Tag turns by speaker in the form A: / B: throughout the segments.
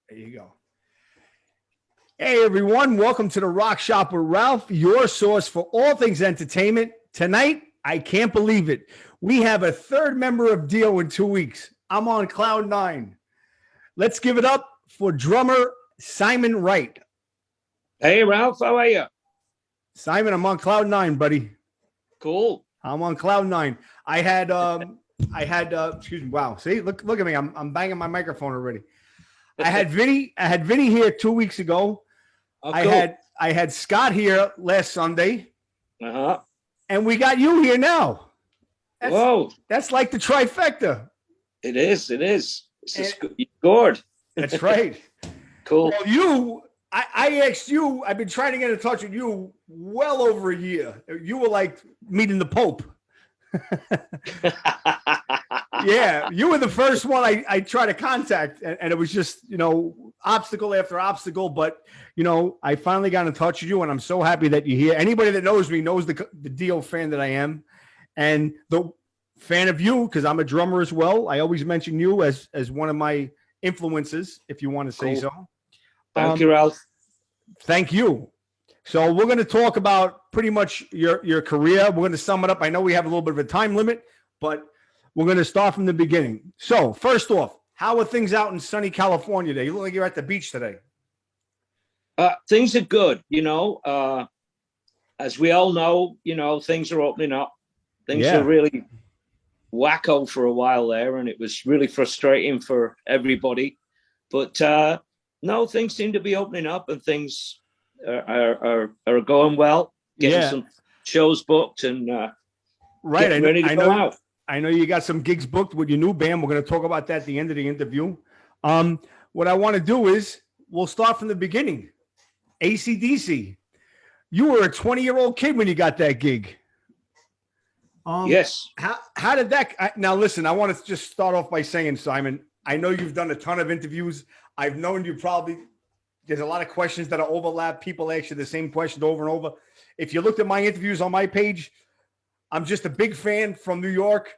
A: There you go. Hey, everyone. Welcome to the Rock Shop with Ralph, your source for all things entertainment. Tonight, I can't believe it. We have a third member of Dio in 2 weeks. I'm on cloud nine. Let's give it up for drummer Simon Wright.
B: Hey, Ralph. How are you?
A: Simon, I'm on cloud nine, buddy.
B: Cool.
A: I'm on cloud nine. I had, excuse me. Wow. See, look at me. I'm banging my microphone already. I had Vinny here 2 weeks ago.
B: Oh, cool.
A: I had Scott here last Sunday.
B: Uh-huh.
A: And we got you here now.
B: Whoa.
A: That's like the trifecta.
B: It is. You scored.
A: That's right.
B: Cool.
A: Well, I asked you, I've been trying to get in touch with you well over a year. You were like meeting the Pope. Yeah, you were the first one I tried to contact, and it was just, obstacle after obstacle. But, I finally got in touch with you, and I'm so happy that you're here. Anybody that knows me knows the Dio fan that I am, and the fan of you, because I'm a drummer as well. I always mention you as one of my influences, if you want to say so.
B: Thank you, Ralph.
A: Thank you. So we're going to talk about pretty much your career. We're going to sum it up. I know we have a little bit of a time limit, but we're going to start from the beginning. So first off, how are things out in sunny California today? You look like you're at the beach today.
B: Things are good. As we all know, things are opening up. Things are really wacko for a while there, and it was really frustrating for everybody. But no, things seem to be opening up, and things are going well. Getting some shows booked and
A: right,
B: ready to go out.
A: I know you got some gigs booked with your new band. We're going to talk about that at the end of the interview. What I want to do is we'll start from the beginning. ACDC. You were a 20-year-old kid when you got that gig.
B: Yes.
A: How did that? Now, listen, I want to just start off by saying, Simon, I know you've done a ton of interviews. I've known you there's a lot of questions that are overlap. People ask you the same question over and over. If you looked at my interviews on my page, I'm just a big fan from New York,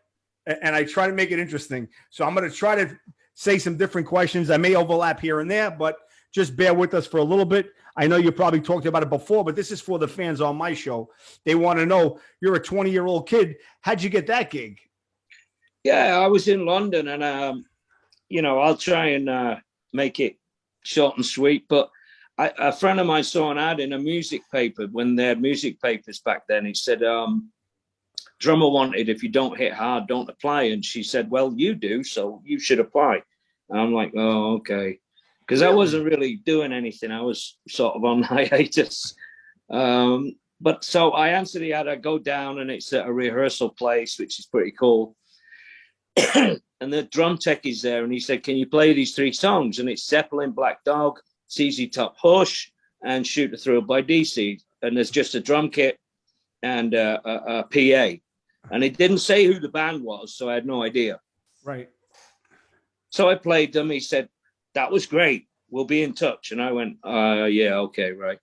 A: and I try to make it interesting. So I'm going to try to say some different questions. I may overlap here and there, but just bear with us for a little bit. I know you probably talked about it before, but this is for the fans on my show. They want to know, you're a 20-year-old kid. How'd you get that gig?
B: Yeah, I was in London, and, I'll try and make it short and sweet. But a friend of mine saw an ad in a music paper when they had music papers back then. He said, drummer wanted, if you don't hit hard, don't apply. And she said, well, you do, so you should apply. And I'm like, oh, okay. Because I wasn't really doing anything. I was sort of on hiatus. But so I answered the ad. I go down, and it's at a rehearsal place, which is pretty cool. And the drum tech is there, and he said, can you play these 3 songs? And it's Zeppelin, Black Dog, ZZ Top, Hush, and Shoot the Thrill by DC. And there's just a drum kit and a PA. And it didn't say who the band was, so I had no idea.
A: Right. So
B: I played them. He said, that was great. We'll be in touch. And I went, yeah, okay, right.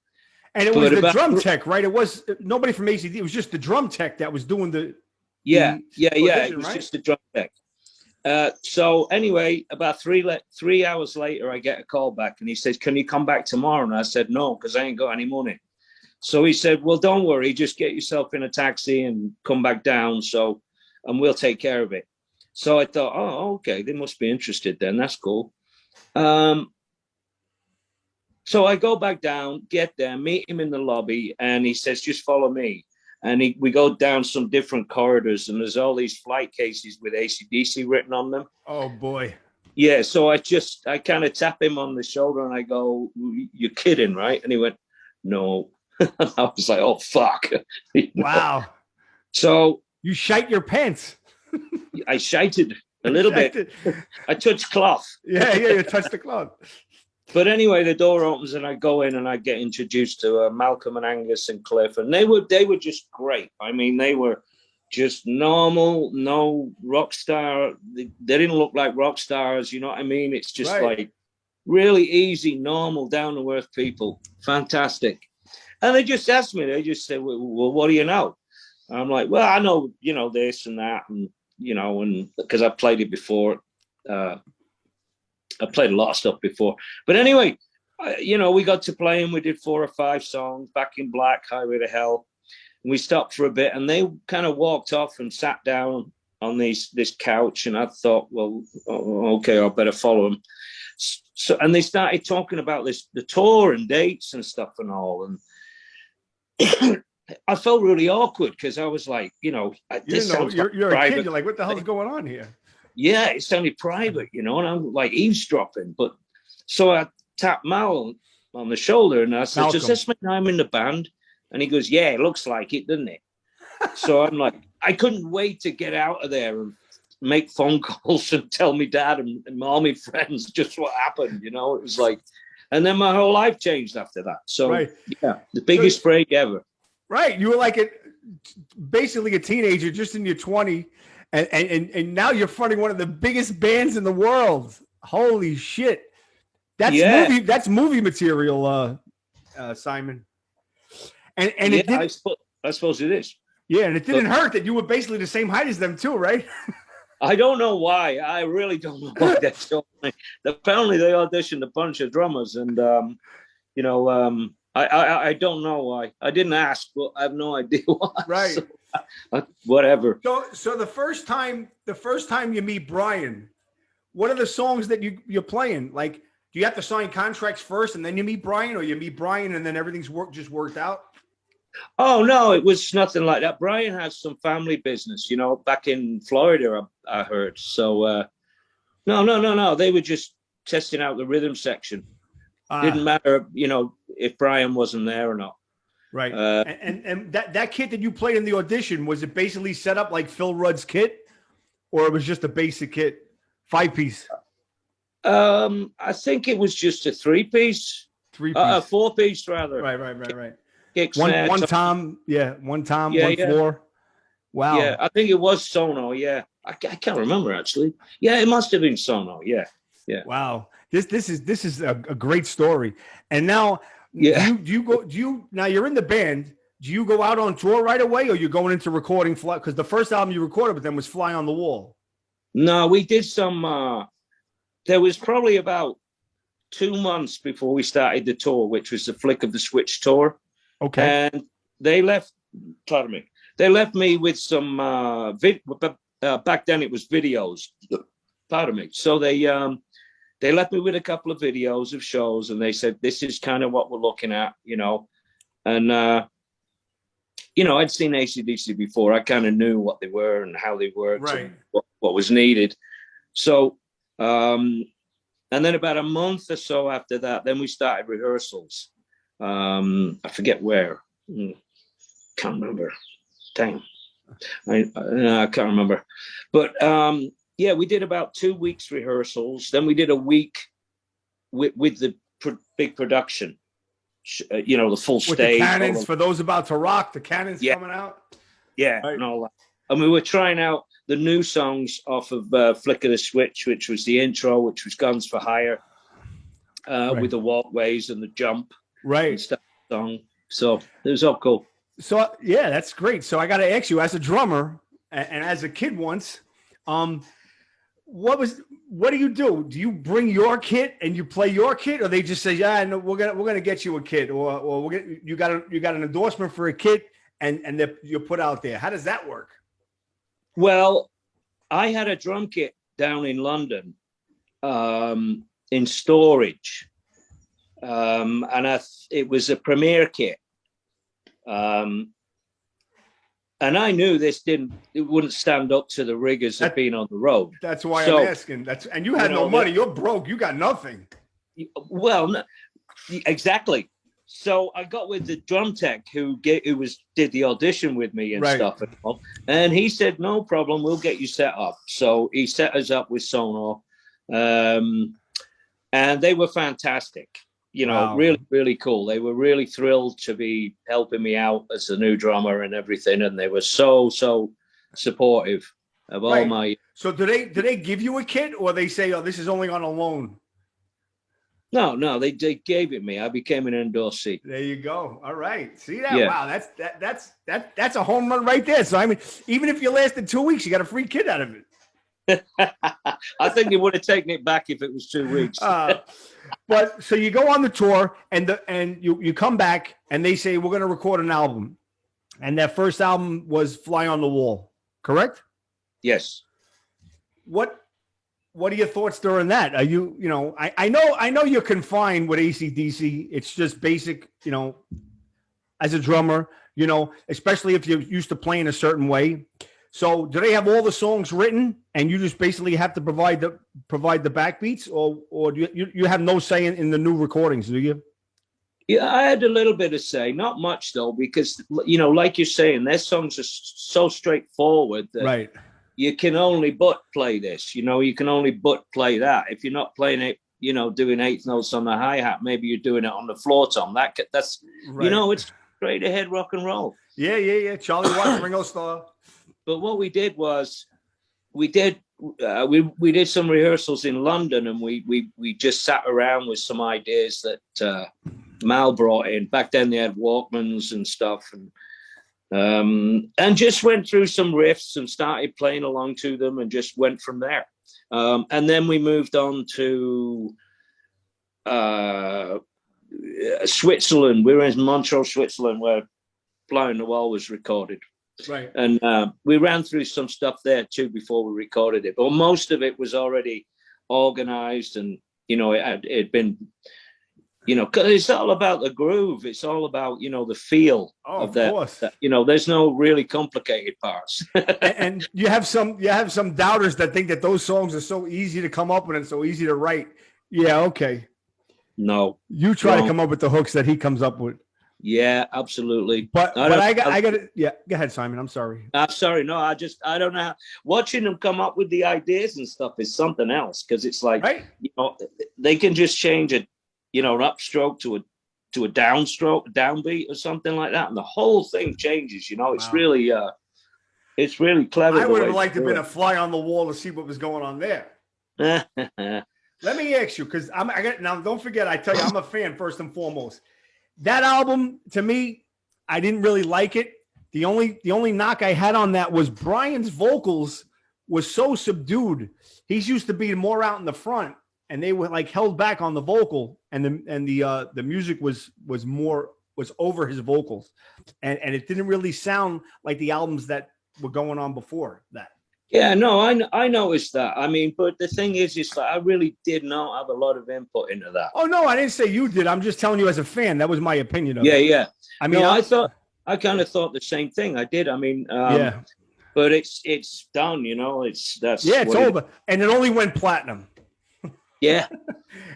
A: And it was the drum tech, right? It was nobody from ACD. It was just the drum tech that was doing the
B: It was just the drum tech. So anyway, about 3 hours later, I get a call back, and he says, can you come back tomorrow? And I said, no, because I ain't got any money. So he said, well, don't worry, just get yourself in a taxi and come back down. And we'll take care of it. So I thought, oh, okay, they must be interested then. That's cool. So I go back down, get there, meet him in the lobby, and he says, just follow me. And we go down some different corridors, and there's all these flight cases with ACDC written on them.
A: Oh, boy. Yeah,
B: so I kind of tap him on the shoulder, and I go, you're kidding, right? And he went, no. I was like, oh, fuck.
A: Wow.
B: So
A: you shite your pants.
B: I shited a little bit. I touched cloth.
A: Yeah, you touched the cloth.
B: But anyway, the door opens, and I go in, and I get introduced to Malcolm and Angus and Cliff, and they were just great. I mean, they were just normal, no rock star. They didn't look like rock stars, you know what I mean? It's just like really easy, normal, down-to-earth people. Fantastic. And they just asked me, they just said, well, what do you know? And I'm like, well, I know, this and that, and, and because I've played it before. I played a lot of stuff before. But anyway, you know, we got to play and we did 4 or 5 songs, Back in Black, Highway to Hell. And we stopped for a bit and they kind of walked off and sat down on this couch. And I thought, well, okay, I better follow them. So, and they started talking about the tour and dates and stuff and all. And I felt really awkward because I was like, you know,
A: you're a kid. You're like, what the hell's going on here?
B: Yeah, it sounded private, you know, and I'm like eavesdropping. But so I tapped Mal on the shoulder and I said,
A: Malcolm.
B: does this mean I'm in the band? And he goes, yeah, it looks like it, doesn't it? So I'm like, I couldn't wait to get out of there and make phone calls and tell me dad and all my friends just what happened, you know. It was like, and then my whole life changed after that. So yeah, the biggest break ever.
A: Right. You were like basically a teenager just in your 20s. And now you're fronting one of the biggest bands in the world. Holy shit. That's movie material, Simon. And
B: yeah,
A: it did,
B: I suppose it is.
A: Yeah, and it didn't hurt that you were basically the same height as them too, right?
B: I don't know why. I really don't know why that's going. Apparently they auditioned a bunch of drummers and you know, I don't know why. I didn't ask, but I have no idea why.
A: Right.
B: So, whatever.
A: So the first time you meet Brian, what are the songs that you're playing? Like, do you have to sign contracts first and then you meet Brian, or you meet Brian and then everything's worked out?
B: Oh no, it was nothing like that. Brian has some family business, you know, back in Florida, I heard. So no. They were just testing out the rhythm section. Didn't matter, you know, if Brian wasn't there or not.
A: Right. And that kit that you played in the audition, was it basically set up like Phil Rudd's kit, or it was just a basic kit, 5-piece?
B: I think it was just a 3-piece. 4-piece rather.
A: Right.
B: Kicks,
A: one tom, one floor. Wow.
B: Yeah, I think it was Sono. Yeah, I can't remember actually. Yeah, it must have been Sono. Yeah.
A: Wow. This is a great story. And now, now you're in the band. Do you go out on tour right away, or you're going into recording? Because the first album you recorded with them was Fly on the Wall.
B: No, we did some. There was probably about 2 months before we started the tour, which was the Flick of the Switch tour.
A: Okay.
B: And they left. Pardon me. They left me with some back then it was videos. Pardon me. So they left me with a couple of videos of shows, and they said, this is kind of what we're looking at, you know. And you know, I'd seen ACDC before. I kind of knew what they were and how they worked,
A: right,
B: and what was needed. So and then about a month or so after that, then we started rehearsals. I forget where. Can't remember. Damn. I can't remember. But yeah, we did about 2 weeks rehearsals. Then we did a week with the big production. You know, the full stage. With the
A: cannons, for those about to rock, the cannons coming out.
B: Yeah, right. And all that. And we were trying out the new songs off of Flick of the Switch, which was the intro, which was Guns for Hire, with the walkways and the jump. Right. And stuff, song. So it was all cool.
A: So yeah, that's great. So I got to ask you, as a drummer and as a kid once, what do you do? Do you bring your kit and you play your kit, or they just say, yeah, no, we're gonna get you a kit, or you got an endorsement for a kit and you're put out there? How does that work?
B: Well, I had a drum kit down in London in storage. And it was a Premier kit. And I knew it wouldn't stand up to the rigors of being on the road.
A: That's why I'm asking. And you had no money. You're broke. You got nothing.
B: Well, no, exactly. So I got with the drum tech who did the audition with me and stuff. And he said, no problem, we'll get you set up. So he set us up with Sonar. And they were fantastic. You know, really, really cool. They were really thrilled to be helping me out as the new drummer and everything. And they were so supportive of all my.
A: So do they give you a kit, or they say, oh, this is only on a loan?
B: No, they gave it me. I became an endorsee.
A: There you go. All right. See that? Yeah. Wow. That's a home run right there. So I mean, even if you lasted 2 weeks, you got a free kit out of it.
B: I think he would have taken it back if it was 2 weeks.
A: But so you go on the tour and you come back and they say, we're going to record an album. And that first album was Fly on the Wall, correct?
B: Yes.
A: What are your thoughts during that? Are you know, I know you're confined with ACDC. It's just basic, you know, as a drummer, you know, especially if you're used to playing a certain way. So do they have all the songs written and you just basically have to provide the backbeats, or do you have no say in the new recordings, do you?
B: Yeah, I had a little bit of say, not much though, because, you know, like you're saying, their songs are so straightforward that
A: right.
B: You can only but play this, you know, you can only but play that. If you're not playing it, you know, doing eighth notes on the hi-hat, maybe you're doing it on the floor tom. That's right. You know, it's straight ahead rock and roll.
A: Yeah. Charlie Watts, Ringo Starr.
B: But what we did was we did some rehearsals in London, and we just sat around with some ideas that Mal brought in. Back then they had Walkmans and stuff, and just went through some riffs and started playing along to them and just went from there. And then we moved on to Switzerland. We were in Montreux, Switzerland, where Fly on the Wall was recorded.
A: Right.
B: And we ran through some stuff there too before we recorded it. But most of it was already organized, and, you know, it had been, you know, because it's all about the groove. It's all about, you know, the feel of that.
A: Course.
B: You know, there's no really complicated parts.
A: and you have some doubters that think that those songs are so easy to come up with and so easy to write. Yeah, okay.
B: No.
A: You try to come up with the hooks that he comes up with.
B: Yeah, absolutely.
A: But I got it. Yeah, go ahead, Simon. I'm sorry.
B: I'm sorry. No, I don't know. Watching them come up with the ideas and stuff is something else, because it's like, right. You know, they can just change it, you know, an upstroke to a downstroke, downbeat or something like that, and the whole thing changes. You know, it's really clever.
A: I would have liked to have been a fly on the wall to see what was going on there. Let me ask you, because now don't forget, I tell you, I'm a fan first and foremost. That album, to me, I didn't really like it. The only knock I had on that was Brian's vocals was so subdued. He's used to be more out in the front, and they were like held back on the vocal, and the music was over his vocals, and it didn't really sound like the albums that were going on before that.
B: Yeah, no, I noticed that. I mean, but the thing is like, I really did not have a lot of input into that.
A: Oh no, I didn't say you did. I'm just telling you as a fan. That was my opinion of
B: it.
A: Yeah.
B: I mean, no, I kind of thought the same thing. I did. I mean,
A: yeah.
B: But it's done. You know, it's
A: over, and it only went platinum.
B: Yeah,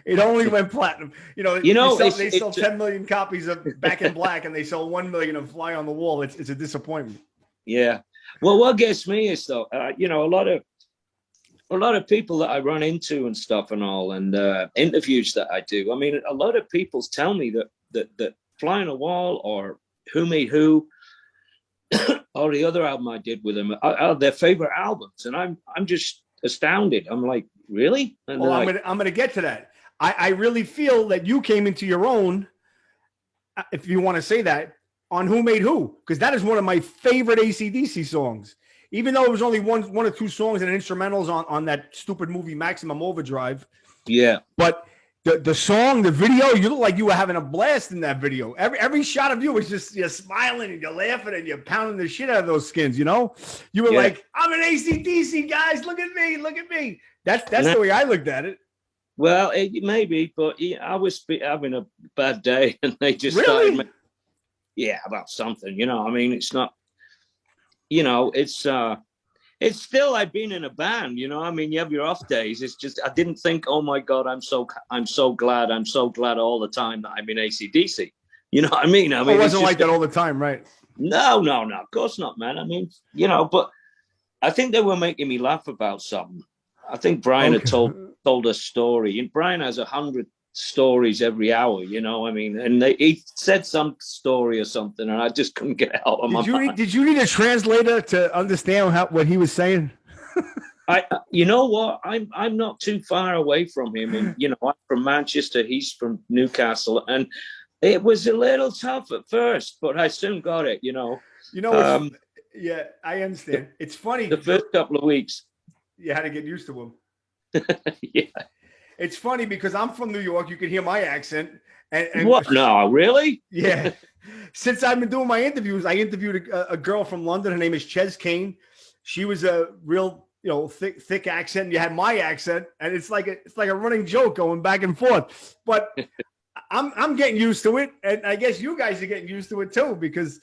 A: it only went platinum. You know, they sell 10 million copies of Back in Black, and they sell 1 million of Fly on the Wall. It's a disappointment.
B: Yeah. Well, what gets me is though, you know, a lot of people that I run into and stuff and all, and interviews that I do. I mean, a lot of people tell me that Fly on the Wall or Who Made Who or the other album I did with them are their favorite albums, and I'm just astounded. I'm like, really? And
A: well, I'm gonna get to that. I really feel that you came into your own, if you want to say that, on Who Made Who, because that is one of my favorite ACDC songs. Even though it was only one or two songs and instrumentals on that stupid movie Maximum Overdrive.
B: Yeah.
A: But the song, the video, you look like you were having a blast in that video. Every shot of you was just, you're smiling and you're laughing and you're pounding the shit out of those skins, you know? You were like, I'm an ACDC, guys. Look at me. That's the way I looked at it.
B: Well, it may be, but I was having a bad day and they just started about something, you know. I mean, it's not, you know, it's still, I've been in a band, you know. I mean, you have your off days. It's just, I didn't think, oh my God, I'm so glad all the time that I'm in ACDC. You know what I mean? I mean,
A: it wasn't like that all the time, right?
B: No, of course not, man. I mean, you know, but I think they were making me laugh about something. I think Brian had told a story, and Brian has 100 stories every hour, you know. I mean, and he said some story or something, and I just couldn't get it out of my mind.
A: Did you need a translator to understand what he was saying?
B: You know what? I'm not too far away from him, and you know, I'm from Manchester. He's from Newcastle, and it was a little tough at first, but I soon got it. You know.
A: Yeah, I understand. It's funny.
B: The first couple of weeks.
A: You had to get used to him.
B: Yeah.
A: It's funny because I'm from New York. You can hear my accent. And
B: What? No, really?
A: Yeah. Since I've been doing my interviews, I interviewed a girl from London. Her name is Ches Kane. She was a real, thick accent. You had my accent, and it's like a running joke going back and forth. But I'm getting used to it, and I guess you guys are getting used to it too, because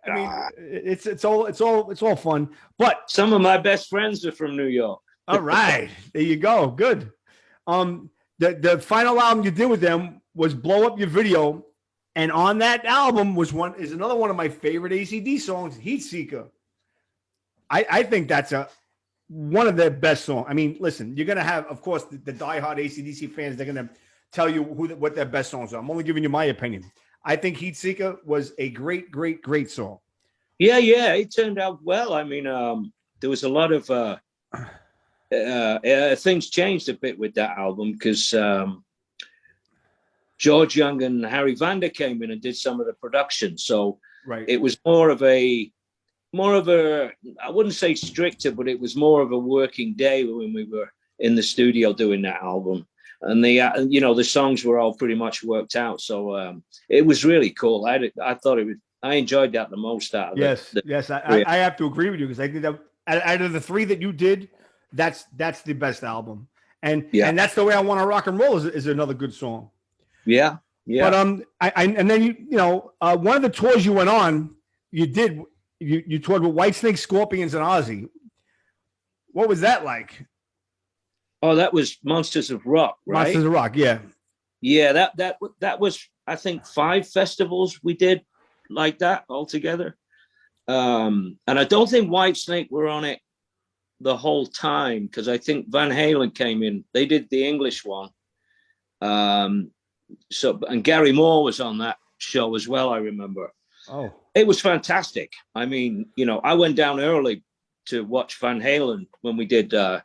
A: I mean it's all fun. But
B: some of my best friends are from New York.
A: All right, there you go. Good. The final album you did with them was Blow Up Your Video. And on that album is another one of my favorite ACD songs, Heat Seeker. I think that's one of their best songs. I mean, listen, you're going to have, of course, the diehard ACDC fans. They're going to tell you what their best songs are. I'm only giving you my opinion. I think Heat Seeker was a great, great, great song.
B: Yeah, it turned out well. I mean, there was a lot of things changed a bit with that album because George Young and Harry Vander came in and did some of the production. So It was more of a, I wouldn't say stricter, but it was more of a working day when we were in the studio doing that album. And the songs were all pretty much worked out. So it was really cool. I enjoyed that the most out of it.
A: Yes. I have to agree with you because I think that out of the three that you did, that's the best album. And that's the way I Want to Rock and Roll is another good song.
B: Yeah.
A: But and then one of the tours you went on, you toured with Whitesnake, Scorpions, and Ozzy. What was that like?
B: Oh, that was Monsters of Rock, right?
A: Monsters of Rock, yeah.
B: Yeah, that was, I think, 5 festivals we did like that altogether. And I don't think Whitesnake were on it the whole time because I think Van Halen came in. They did the English one. And Gary Moore was on that show as well, I remember.
A: Oh.
B: It was fantastic. I mean, I went down early to watch Van Halen when we did the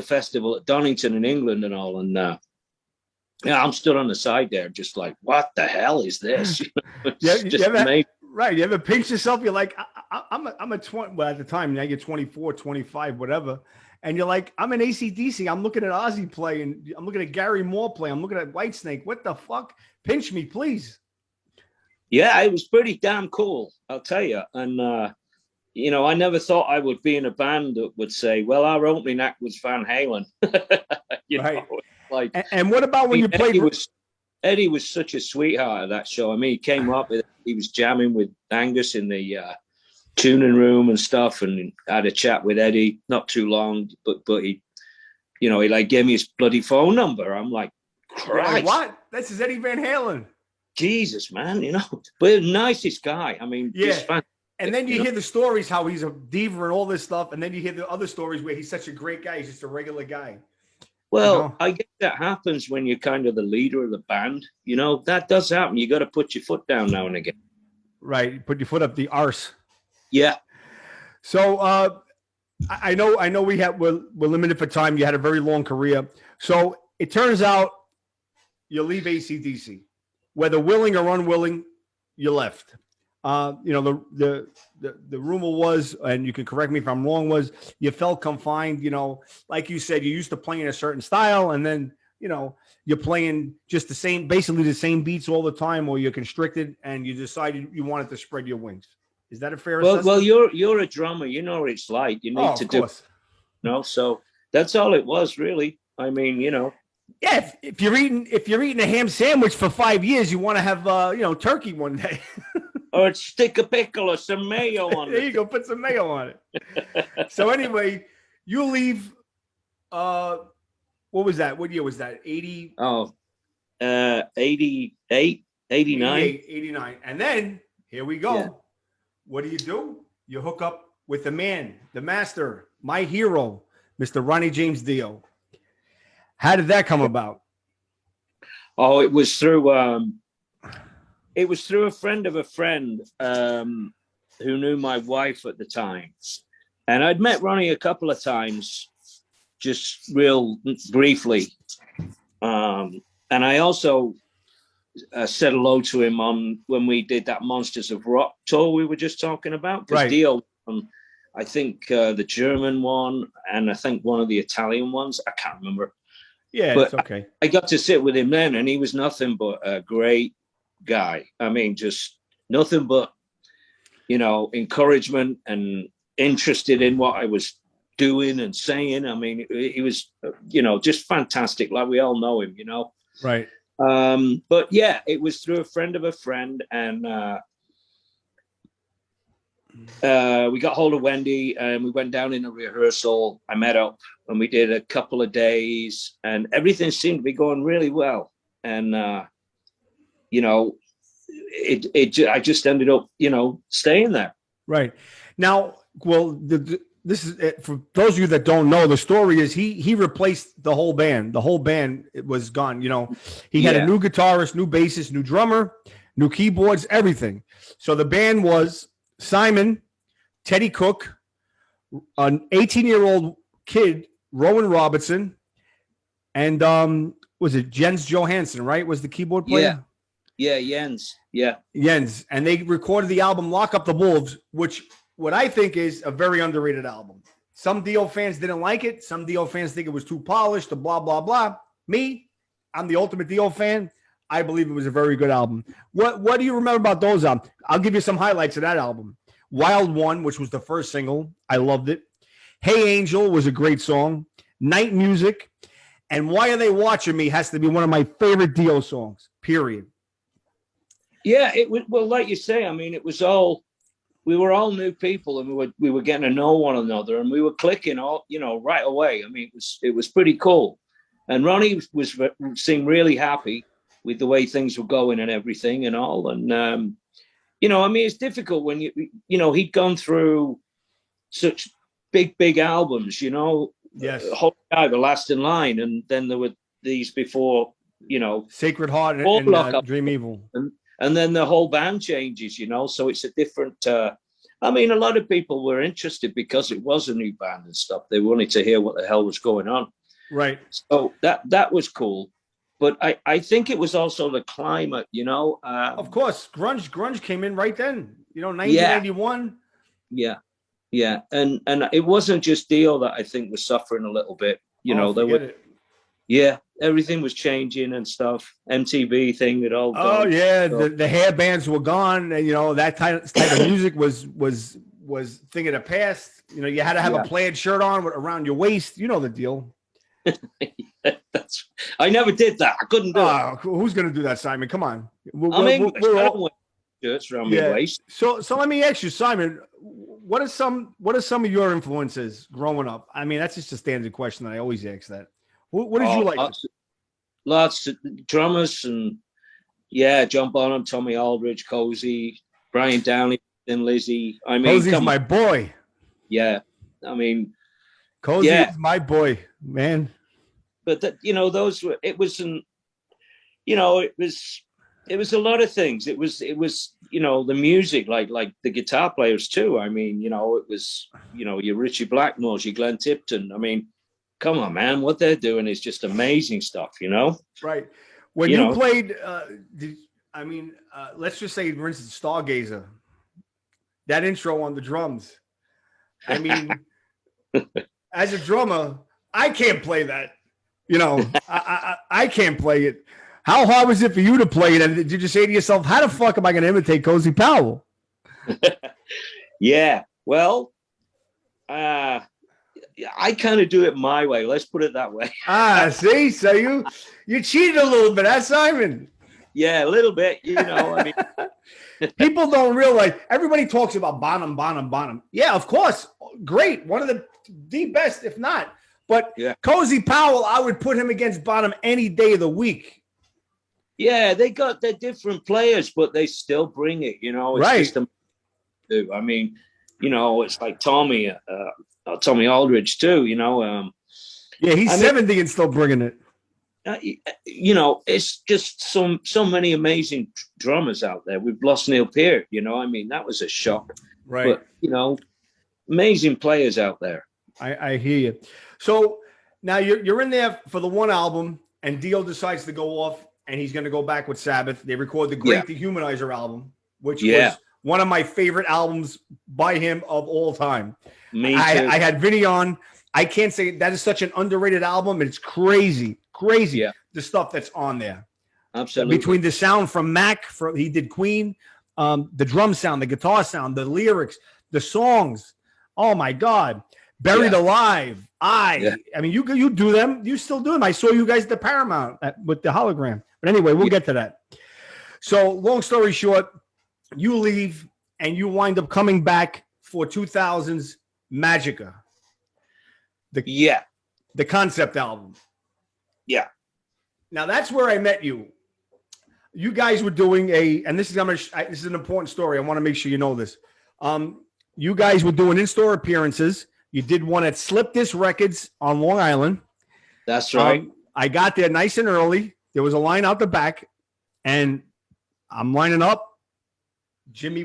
B: festival at Donington in England and all. And I'm stood on the side there just like, what the hell is this?
A: Right. You ever pinch yourself? You're like, I'm a 20, well, at the time, now you're 24, 25, whatever. And you're like, I'm an ACDC. I'm looking at Ozzy play, and I'm looking at Gary Moore play. I'm looking at Whitesnake. What the fuck? Pinch me, please.
B: Yeah, it was pretty damn cool, I'll tell you. And, I never thought I would be in a band that would say, well, our opening act was Van Halen.
A: And what about when you played?
B: Eddie was such a sweetheart at that show. I mean, he came up, he was jamming with Angus in the tuning room and stuff, and had a chat with Eddie, not too long, but he, he like gave me his bloody phone number. I'm like, Christ.
A: What? This is Eddie Van Halen.
B: Jesus, man, but nicest guy. I mean, just fun.
A: And then you hear the stories how he's a diva and all this stuff, and then you hear the other stories where he's such a great guy. He's just a regular guy.
B: Well, I guess that happens when you're kind of the leader of the band. That does happen. You got to put your foot down now and again.
A: Right. Put your foot up the arse.
B: Yeah.
A: So I know we're limited for time. You had a very long career. So it turns out you leave ACDC. Whether willing or unwilling, you left. The rumor was, and you can correct me if I'm wrong, was you felt confined. Like you said, you used to play in a certain style, and then you're playing just basically the same beats all the time, or you're constricted, and you decided you wanted to spread your wings. Is that a fair assessment?
B: Well, you're a drummer. You know what it's like. You need to do. So that's all it was, really. I mean,
A: Yeah, if you're eating a ham sandwich for 5 years, you want to have turkey one day.
B: Or stick a pickle or some mayo on it.
A: There you go, put some mayo on it. So anyway, you leave. What was that? What year was that? 80?
B: Oh, 88, 89.
A: 89. And then here we go.
B: Yeah.
A: What do? You hook up with the man, the master, my hero, Mr. Ronnie James Dio. How did that come about?
B: Oh, it was through a friend of a friend who knew my wife at the time. And I'd met Ronnie a couple of times, just real briefly. And I also said hello to him when we did that Monsters of Rock tour we were just talking about.
A: Right.
B: Dio I think the German one, and I think one of the Italian ones. I can't remember.
A: Yeah,
B: but
A: it's okay.
B: I got to sit with him then, and he was nothing but a great guy. I mean, just nothing but, you know, encouragement and interested in what I was doing and saying. I mean, he was, you know, just fantastic. Like we all know him, you know.
A: Right.
B: But yeah, it was through a friend of a friend, and we got hold of Wendy, and we went down in a rehearsal. I met up, and we did a couple of days, and everything seemed to be going really well. And you know, I just ended up, you know, staying there.
A: Right. Now, well, this is for those of you that don't know. The story is he replaced the whole band. The whole band was gone. You know, he had a new guitarist, new bassist, new drummer, new keyboards, everything. So the band was Simon, Teddy Cook, an 18-year-old kid, Rowan Robertson, and was it Jens Johansson? Right, was the keyboard player?
B: Yeah, Jens. Yeah,
A: Jens, and they recorded the album "Lock Up the Wolves," which what I think is a very underrated album. Some Dio fans didn't like it. Some Dio fans think it was too polished, the blah, blah, blah. Me, I'm the ultimate Dio fan. I believe it was a very good album. What do you remember about those albums? I'll give you some highlights of that album. Wild One, which was the first single. I loved it. Hey Angel was a great song. Night Music. And Why Are They Watching Me has to be one of my favorite Dio songs, period.
B: Yeah, it was, well, like you say, I mean, it was all, we were all new people, and we were getting to know one another, and we were clicking all, you know, right away. I mean, it was pretty cool. And Ronnie seemed really happy with the way things were going and everything and all. And, you know, I mean, it's difficult when you know, he'd gone through such big albums, you know.
A: Yes.
B: Whole Guy, The Last in Line. And then there were these before, you know.
A: Sacred Heart and Dream Evil.
B: And then the whole band changes, you know. So it's a different, I mean, a lot of people were interested because it was a new band and stuff. They wanted to hear what the hell was going on. Right. So that was cool. But I think it was also the climate, you know.
A: Of course, grunge came in right then, you know, 1991.
B: Yeah. And it wasn't just Dio that I think was suffering a little bit. You know, there were, everything was changing and stuff. MTV thing had all gone.
A: Oh yeah, so the hair bands were gone. You know, that type of music was thing of the past. You know, you had to have a plaid shirt on around your waist. You know the deal.
B: I never did that. I couldn't do it.
A: Who's going to do that, Simon? Come on.
B: We're all wear shirts around my waist.
A: So let me ask you, Simon, what are some of your influences growing up? I mean, that's just a standard question that I always ask that. What did you like?
B: Lots of drummers, and John Bonham, Tommy Aldridge, Cozy, Brian Downey, and Lizzie. I mean,
A: Cozy's my boy.
B: Yeah, I mean,
A: Cozy is my boy, man.
B: But that, you know, those were, it wasn't, you know, it was a lot of things. It was, you know, the music, like the guitar players too. I mean, you know, it was, you know, your Richie Blackmore's, your Glenn Tipton. I mean, come on, man, what they're doing is just amazing stuff, you know?
A: Right. When you played, let's just say, for instance, Stargazer, that intro on the drums. I mean, as a drummer, I can't play that. You know, I can't play it. How hard was it for you to play it? And did you say to yourself, how the fuck am I going to imitate Cozy Powell?
B: Yeah, well, I kind of do it my way. Let's put it that way.
A: See? So you cheated a little bit, huh, Simon?
B: Yeah, a little bit, you know. I mean,
A: people don't realize, everybody talks about Bonham. Yeah, of course. Great. One of the best, if not. But Cozy Powell, I would put him against Bonham any day of the week.
B: Yeah, they're different players, but they still bring it, you know. It's just I mean, you know, it's like Tommy Aldridge too, you know.
A: He's 70 and still bringing it.
B: You know, it's just so many amazing drummers out there. We've lost Neil Peart, you know. I mean, that was a shock.
A: Right.
B: But, you know, amazing players out there.
A: I hear you. So now you're in there for the one album, and Dio decides to go off, and he's going to go back with Sabbath. They record the great Dehumanizer album, which one of my favorite albums by him of all time.
B: Me too.
A: I had Vinny on. I can't say that is such an underrated album. It's crazy, crazy.
B: Yeah.
A: The stuff that's on there.
B: Absolutely.
A: Between the sound from Mac, he did Queen, the drum sound, the guitar sound, the lyrics, the songs. Oh my God. Buried Alive. I mean, you do them. You still do them. I saw you guys at the Paramount with the hologram. But anyway, we'll get to that. So long story short, you leave and you wind up coming back for 2000's Magica. The concept album. Yeah. Now that's where I met you. You guys were doing and this is this is an important story. I want to make sure you know this. You guys were doing in-store appearances. You did one at Slip Disc Records on Long Island.
B: That's right.
A: I got there nice and early. There was a line out the back, and I'm lining up. Jimmy,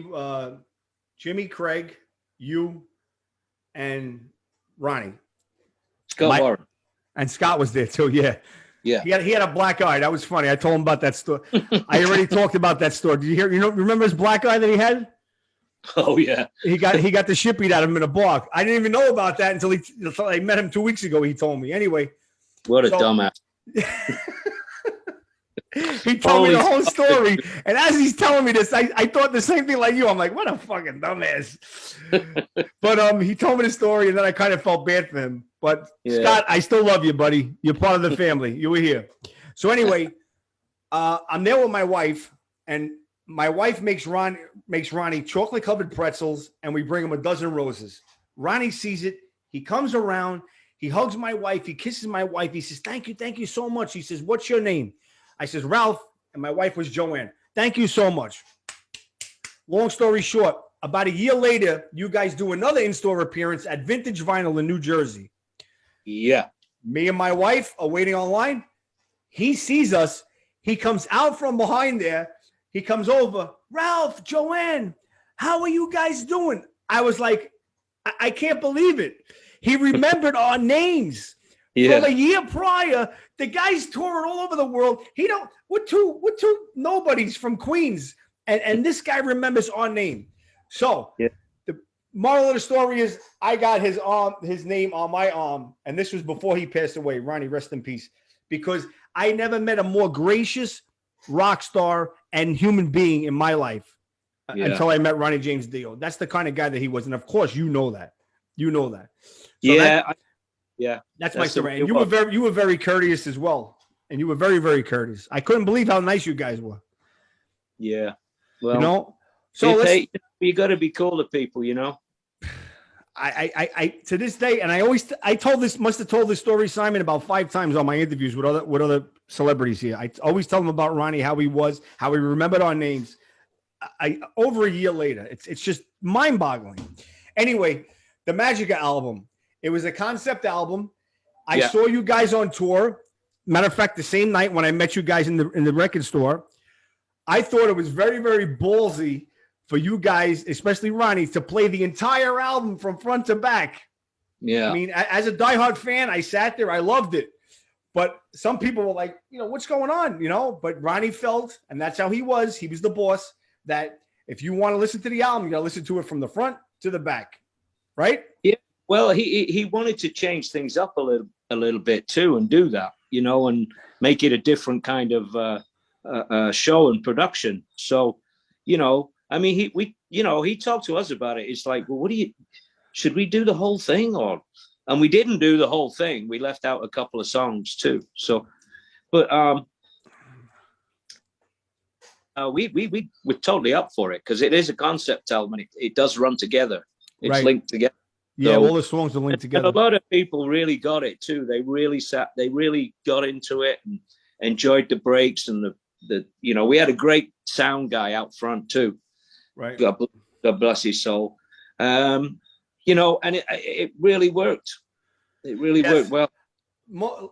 A: Craig, you, and Ronnie.
B: Scott Warren.
A: And Scott was there too. Yeah.
B: Yeah.
A: He had a black eye. That was funny. I told him about that store. I already talked about that store. Did you hear? Remember his black eye that he had?
B: Oh yeah.
A: He got the shit beat out of him in a bar. I didn't even know about that until I met him 2 weeks ago. He told me. Anyway.
B: What a dumbass.
A: He told me the whole story. And as he's telling me this, I thought the same thing like you. I'm like, what a fucking dumbass. But he told me the story, and then I kind of felt bad for him. But Scott, I still love you, buddy. You're part of the family. You were here. So anyway, I'm there with my wife, and my wife makes Ronnie chocolate-covered pretzels, and we bring him a dozen roses. Ronnie sees it. He comes around. He hugs my wife. He kisses my wife. He says, thank you so much. He says, what's your name? I says, Ralph, and my wife was Joanne. Thank you so much. Long story short, about a year later, you guys do another in-store appearance at Vintage Vinyl in New Jersey.
B: Yeah.
A: Me and my wife are waiting online. He sees us. He comes out from behind there. He comes over. Ralph, Joanne, how are you guys doing? I was like, I can't believe it. He remembered our names. From a year prior, the guys touring all over the world. We're two nobodies from Queens. And this guy remembers our name. So the moral of the story is I got his name on my arm. And this was before he passed away. Ronnie, rest in peace. Because I never met a more gracious rock star and human being in my life until I met Ronnie James Dio. That's the kind of guy that he was. And of course, you know that. So that's my story. And you were very courteous as well. And you were very, very courteous. I couldn't believe how nice you guys were.
B: Yeah. Well,
A: so
B: you got to be cool to people,
A: I to this day, and I must have told this story, Simon, about 5 times on my interviews with other celebrities here. I always tell them about Ronnie, how he was, how he remembered our names. Over a year later, it's just mind-boggling. Anyway, the Magica album. It was a concept album. I saw you guys on tour. Matter of fact, the same night when I met you guys in the record store, I thought it was very, very ballsy for you guys, especially Ronnie, to play the entire album from front to back. Yeah. I mean, as a diehard fan, I sat there. I loved it. But some people were like, what's going on? But Ronnie felt, and that's how he was the boss, that if you want to listen to the album, you got to listen to it from the front to the back. Right?
B: Yeah. Well, he wanted to change things up a little bit too, and do that, and make it a different kind of show and production. So, I mean, he talked to us about it. It's like, well, should we do the whole thing and we didn't do the whole thing. We left out a couple of songs too. So, but we were totally up for it because it is a concept album. It does run together. It's linked together.
A: Yeah, all the songs are linked together.
B: And a lot of people really got it too. They really got into it and enjoyed the breaks and the we had a great sound guy out front too.
A: Right.
B: God bless his soul. And it really worked. It really worked well.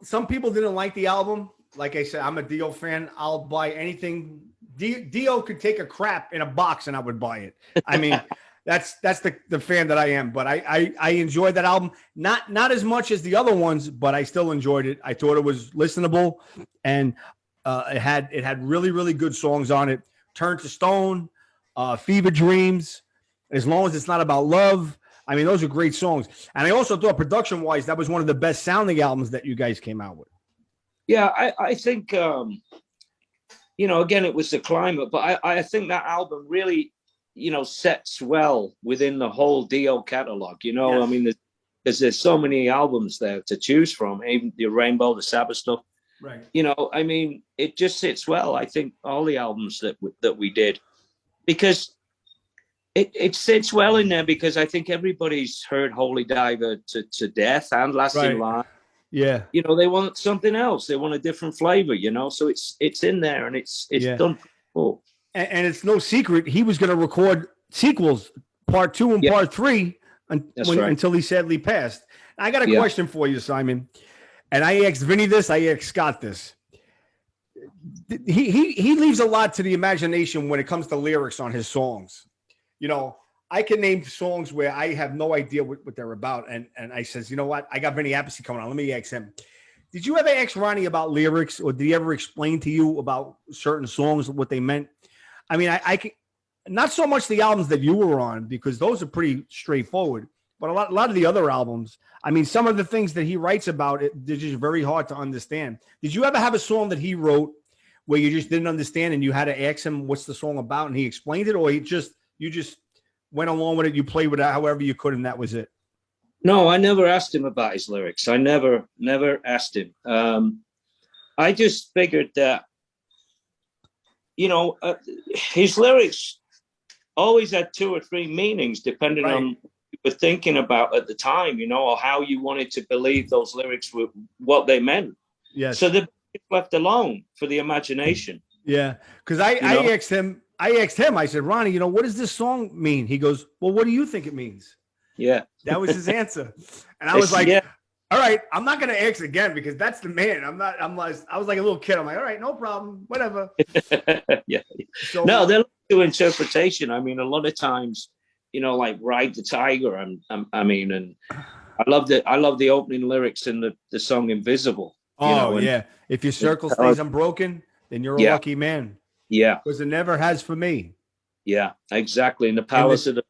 A: Some people didn't like the album. Like I said, I'm a Dio fan. I'll buy anything. Dio could take a crap in a box and I would buy it. I mean, that's the fan that I am. But I enjoyed that album. Not as much as the other ones, but I still enjoyed it. I thought it was listenable, and it had really, really good songs on it. Turn to Stone, Fever Dreams, As Long as It's Not About Love. I mean, those are great songs. And I also thought production-wise, that was one of the best sounding albums that you guys came out with.
B: Yeah, I think, you know, again, it was the climate, but I think that album really, you know, sets well within the whole Dio catalog. You know, yes. I mean, there's so many albums there to choose from, even the Rainbow, the Sabbath stuff.
A: Right.
B: You know, I mean, it just sits well. I think all the albums that we did, because it sits well in there, because I think everybody's heard Holy Diver to death and Lasting Life.
A: Yeah.
B: You know, they want something else. They want a different flavor, you know, so it's in there, and it's done cool.
A: And it's no secret he was going to record sequels, part 2 and part 3 until he sadly passed. I got a question for you, Simon. And I asked Vinny this, I asked Scott this. He leaves a lot to the imagination when it comes to lyrics on his songs. You know, I can name songs where I have no idea what they're about. And I says, you know what? I got Vinny Appice coming on. Let me ask him. Did you ever ask Ronnie about lyrics, or did he ever explain to you about certain songs, what they meant? I mean, I can, not so much the albums that you were on, because those are pretty straightforward, but a lot of the other albums, I mean, some of the things that he writes about, they're just very hard to understand. Did you ever have a song that he wrote where you just didn't understand and you had to ask him what's the song about and he explained it, or you just went along with it, you played with it however you could, and that was it?
B: No, I never asked him about his lyrics. I never asked him. I just figured that, you know, his lyrics always had 2 or 3 meanings, depending on what you were thinking about at the time, you know, or how you wanted to believe those lyrics were, what they meant.
A: Yes.
B: So they're left alone for the imagination.
A: Yeah, because I asked him, I said, Ronnie, you know, what does this song mean? He goes, well, what do you think it means?
B: Yeah.
A: That was his answer. And I was like, all right, I'm not going to ask again, because that's the man. I was like a little kid. I'm like, all right, no problem, whatever.
B: Yeah.
A: So,
B: no, they're to interpretation. I mean, a lot of times, you know, like Ride the Tiger. I mean, and I love the opening lyrics in the song Invisible.
A: Oh,
B: you know,
A: yeah. If your circle stays unbroken, then you're a lucky man.
B: Yeah.
A: Because it never has for me.
B: Yeah, exactly. In the palace of the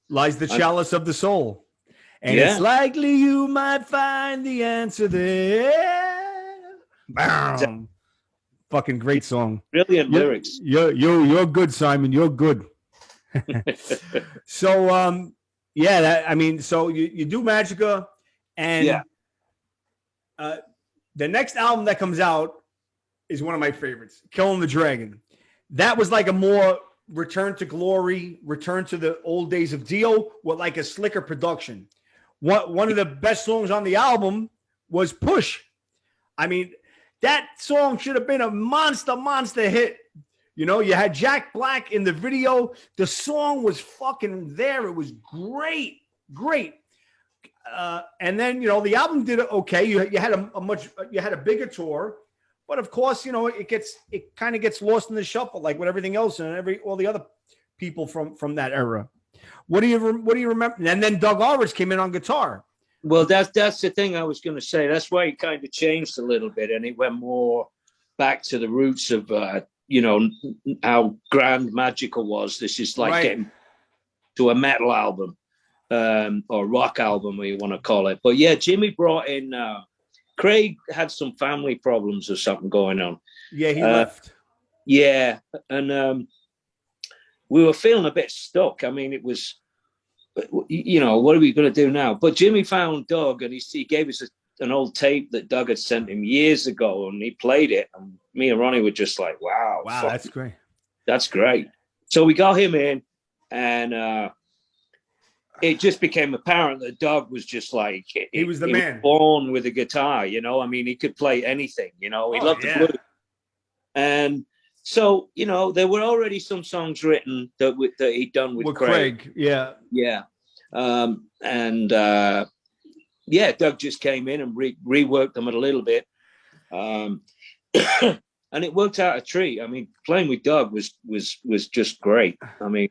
A: lies the chalice of the soul. And it's likely you might find the answer there. Bam. Fucking great song.
B: Brilliant lyrics.
A: You're good, Simon. You're good. So I mean, so you do Magica, and the next album that comes out is one of my favorites, Killing the Dragon. That was like a more return to glory, return to the old days of Dio with like a slicker production. One of the best songs on the album was Push. I mean, that song should have been a monster hit. You know, you had Jack Black in the video. The song was fucking there. It was great. And then, you know, the album did okay. You had a bigger tour, but of course, you know, it kind of gets lost in the shuffle, like with everything else and all the other people from that era. What do you remember? And then Doug Aldrich came in on guitar.
B: Well, that's the thing I was going to say. That's why he kind of changed a little bit, and he went more back to the roots of you know, how grand Magica was. This is like getting to a metal album or rock album, what you want to call it. But yeah, Jimmy brought in Craig had some family problems or something going on.
A: Yeah, he left.
B: Yeah, and we were feeling a bit stuck. I mean, it was, you know, what are we going to do now? But Jimmy found Doug, and he gave us an old tape that Doug had sent him years ago, and he played it. And me and Ronnie were just like, wow,
A: that's great.
B: That's great. So we got him in, and it just became apparent that Doug was just like,
A: he was the man.
B: Was born with a guitar, you know. I mean, he could play anything, you know. He loved the blues. And so, you know, there were already some songs written that he'd done with Craig.
A: Yeah.
B: Doug just came in and reworked them a little bit. And it worked out a treat. I mean, playing with Doug was just great. I mean,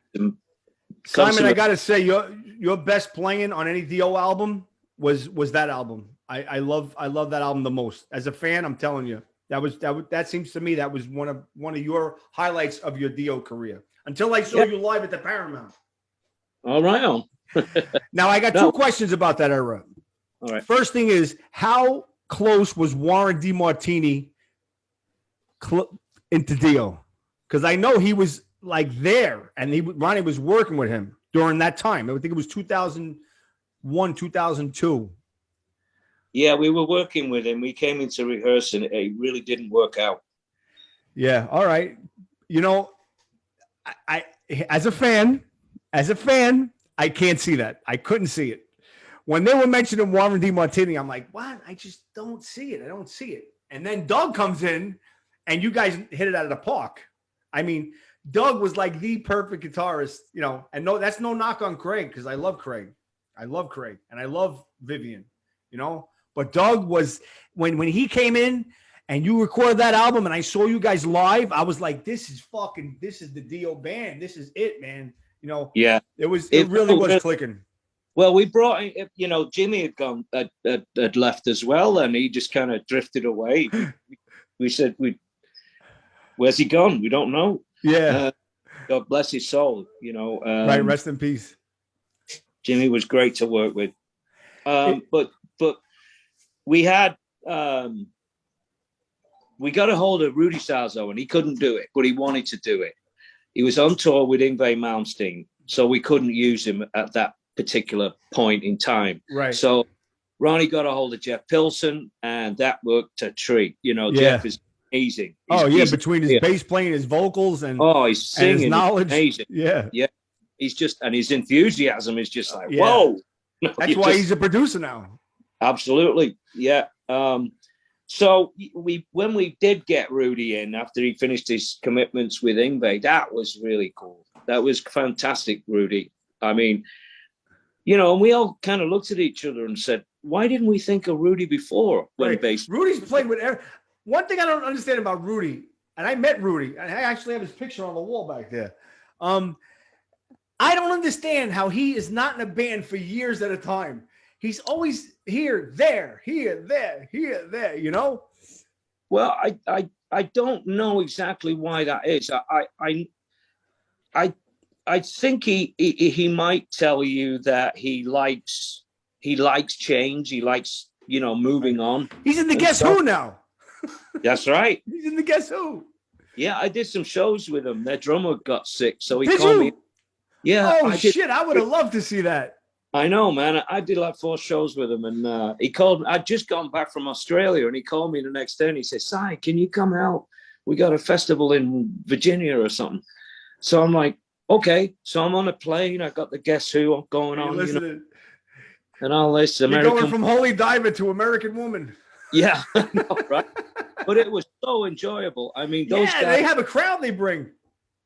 A: Simon, I gotta say, your best playing on any Dio album was that album. I love that album the most. As a fan, I'm telling you. That seems to me that was one of your highlights of your Dio career until I saw you live at the Paramount.
B: All right. On.
A: Now I got two questions about that era.
B: All right.
A: First thing is, how close was Warren DeMartini into Dio? Because I know he was like there, and Ronnie was working with him during that time. I think it was 2001, 2002.
B: Yeah, we were working with him. We came into rehearse, and it really didn't work out.
A: Yeah. All right. You know, I as a fan, I can't see that. I couldn't see it. When they were mentioning Warren DeMartini, I'm like, what? I just don't see it. I don't see it. And then Doug comes in, and you guys hit it out of the park. I mean, Doug was like the perfect guitarist, you know, and no, that's no knock on Craig, because I love Craig. And I love Vivian, you know. But Doug was, when he came in and you recorded that album and I saw you guys live, I was like, this is the Dio band. This is it, man. You know,
B: yeah,
A: it really was clicking.
B: Well, we brought in, you know, Jimmy had left as well, and he just kind of drifted away. We said, where's he gone? We don't know.
A: Yeah.
B: God bless his soul, you know.
A: Right, rest in peace.
B: Jimmy was great to work with. But we had we got a hold of Rudy Sarzo, and he couldn't do it, but he wanted to do it. He was on tour with Yngwie Malmsteen, so we couldn't use him at that particular point in time.
A: Right.
B: So Ronnie got a hold of Jeff Pilson, and that worked a treat. You know,
A: yeah.
B: Jeff is amazing.
A: Between his bass playing, his vocals, and
B: he's singing,
A: and his knowledge.
B: Amazing.
A: Yeah.
B: He's just, and his enthusiasm is just like,
A: yeah.
B: whoa.
A: That's why he's a producer now.
B: Absolutely. Yeah. So when we did get Rudy in after he finished his commitments with Yngwie, that was really cool. That was fantastic, Rudy. I mean, you know, and we all kind of looked at each other and said, why didn't we think of Rudy before? When bass?
A: Rudy's played with one thing I don't understand about Rudy, and I met Rudy, and I actually have his picture on the wall back there. I don't understand how he is not in a band for years at a time. He's always here, there, you know?
B: Well, I don't know exactly why that is. I think he might tell you that he likes change. He likes, you know, moving on.
A: He's in the Guess Who now.
B: That's right.
A: He's in the Guess Who.
B: Yeah, I did some shows with him. Their drummer got sick, so he
A: did
B: called
A: you?
B: me. Yeah.
A: Oh shit! I would have loved to see that.
B: I know, man. I did like 4 shows with him, and he called. I'd just gone back from Australia, and he called me the next day, and he said, "Si, can you come out? We got a festival in Virginia or something." So I'm like, "Okay." So I'm on a plane. I got the Guess Who going on, you know, and all this.
A: You're going from Holy Diver to American Woman.
B: Yeah, I know, right? But it was so enjoyable. I mean, those guys,
A: they have a crowd they bring.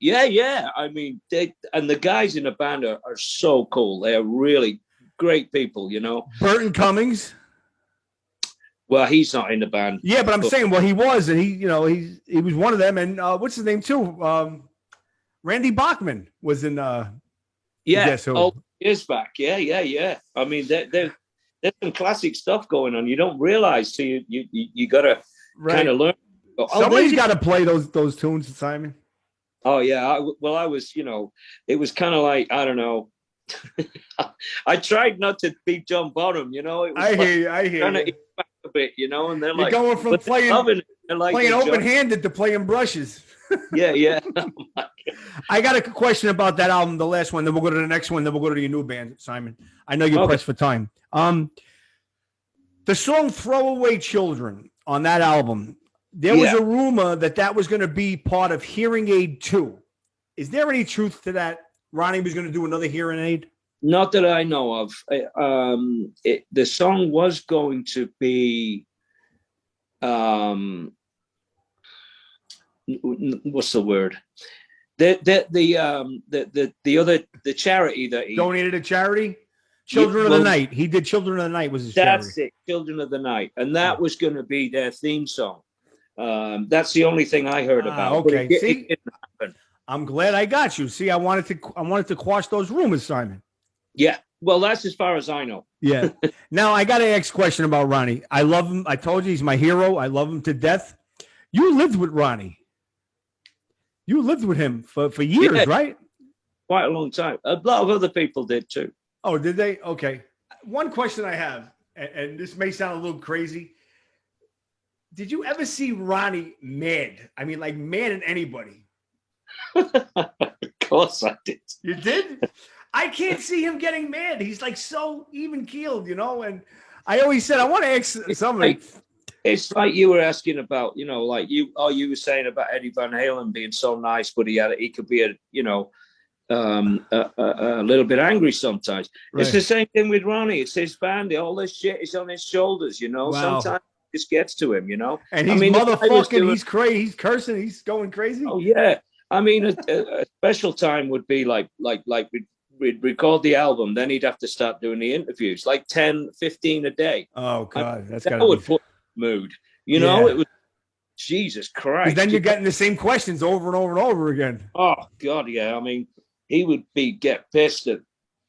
B: Yeah. I mean, the guys in the band are so cool. They are really great people, you know.
A: Burton Cummings.
B: Well, he's not in the band.
A: Yeah, but I'm saying, well, he was, and he was one of them. And what's his name too? Randy Bachman was in.
B: Years back. Yeah. I mean, there's some classic stuff going on. You don't realize, so you got to kind of learn.
A: Somebody's got to play those tunes, Simon.
B: Oh yeah. I was, you know, it was kind of like, I don't know. I tried not to be John Bonham, you know. It was
A: I hear you.
B: Trying to eat back a bit, you know. And they're
A: you're going from playing open-handed to playing brushes.
B: Yeah.
A: I got a question about that album, the last one. Then we'll go to the next one. Then we'll go to your new band, Simon. I know you're pressed for time. The song "Throwaway Children" on that album. There was a rumor that was going to be part of Hearing Aid 2. Is there any truth to that? Ronnie was going to do another Hearing Aid?
B: Not that I know of. The song was going to be, what's the word? The charity that he
A: donated a charity. Children of the Night. He did Children of the Night was his charity.
B: That's it. Children of the Night, and that was going to be their theme song. That's the only thing I heard about.
A: Okay,
B: it
A: see,
B: didn't happen.
A: I'm glad I got you. See, I wanted to quash those rumors, Simon.
B: Yeah, well, that's as far as I know.
A: Yeah. Now I got to ask a question about Ronnie. I love him. I told you he's my hero. I love him to death. You lived with Ronnie. You lived with him for years,
B: Yeah,
A: right?
B: quite a long time. A lot of other people did too.
A: Oh, did they? Okay. One question I have, and this may sound a little crazy. Did you ever see Ronnie mad? I mean, like mad at anybody?
B: Of course I did.
A: You did? I can't see him getting mad. He's like so even keeled, you know. And I always said I want to ask somebody.
B: It's like you were asking about, you know, like you were saying about Eddie Van Halen being so nice, but he could be a little bit angry sometimes. Right. It's the same thing with Ronnie. It's his band. All this shit is on his shoulders, you know. Wow. Sometimes it just gets to him, you know.
A: And he's motherfucking. He's crazy. He's cursing. He's going crazy.
B: Oh yeah. I mean, a special time would be like we'd record the album, then he'd have to start doing the interviews, like 10, 15 a day.
A: Oh God,
B: that would put mood. You know, it was Jesus Christ.
A: Then you're getting the same questions over and over and over again.
B: Oh God, yeah. I mean, he would get pissed at,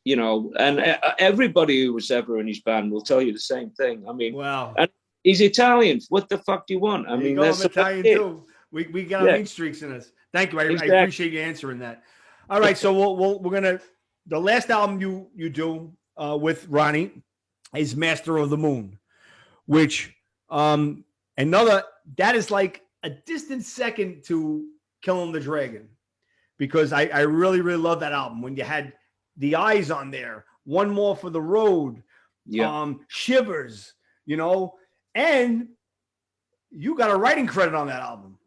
B: you know, and everybody who was ever in his band will tell you the same thing. I mean,
A: wow.
B: And he's Italian. What the fuck do you want? I mean, that's
A: Italian too. We got mean streaks in us. Thank you. I appreciate you answering that. All right, so we're gonna the last album you do with Ronnie is Master of the Moon, which that is like a distant second to Killing the Dragon, because I really, really love that album. When you had the eyes on there, One More for the Road, Shivers, you know, and you got a writing credit on that album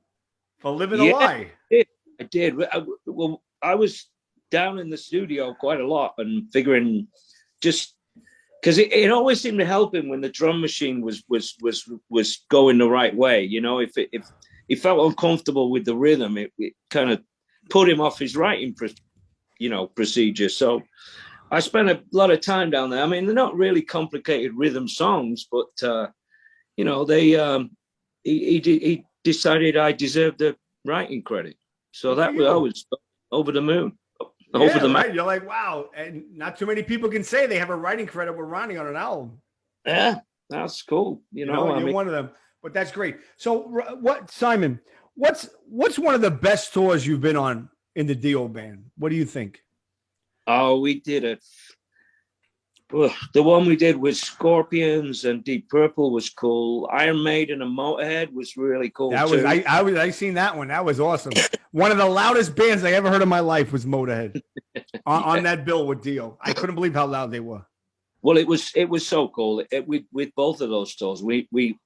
A: for Living a Lie.
B: I did. Well, I was down in the studio quite a lot and figuring, just because it always seemed to help him when the drum machine was going the right way. You know, if he felt uncomfortable with the rhythm, it kind of put him off his writing, procedure. So I spent a lot of time down there. I mean, they're not really complicated rhythm songs, but you know, he decided I deserved the writing credit. So I was over the moon. Over the
A: moon. You're like, wow. And not too many people can say they have a writing credit with Ronnie on an album.
B: Yeah, that's cool. You know,
A: you're one of them. But that's great. So Simon, what's one of the best tours you've been on in the Dio band? What do you think?
B: Oh, we did it. The one we did with Scorpions and Deep Purple was cool. Iron Maiden and Motorhead was really cool.
A: I seen that one. That was awesome. One of the loudest bands I ever heard in my life was Motorhead on that bill with Dio. I couldn't believe how loud they were.
B: Well, it was so cool. With both of those tours, we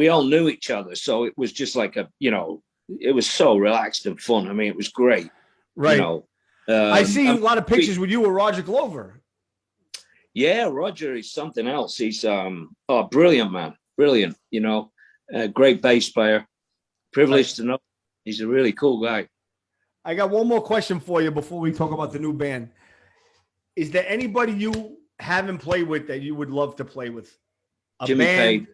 B: all knew each other, so it was just like it was so relaxed and fun. I mean, it was great.
A: Right. You know, I see a lot of pictures with you with Roger Glover.
B: Yeah, Roger is something else. He's brilliant, man. Brilliant, you know. Great bass player. Privileged to know. He's a really cool guy.
A: I got one more question for you before we talk about the new band. Is there anybody you haven't played with that you would love to play with?
B: Jimmy Page.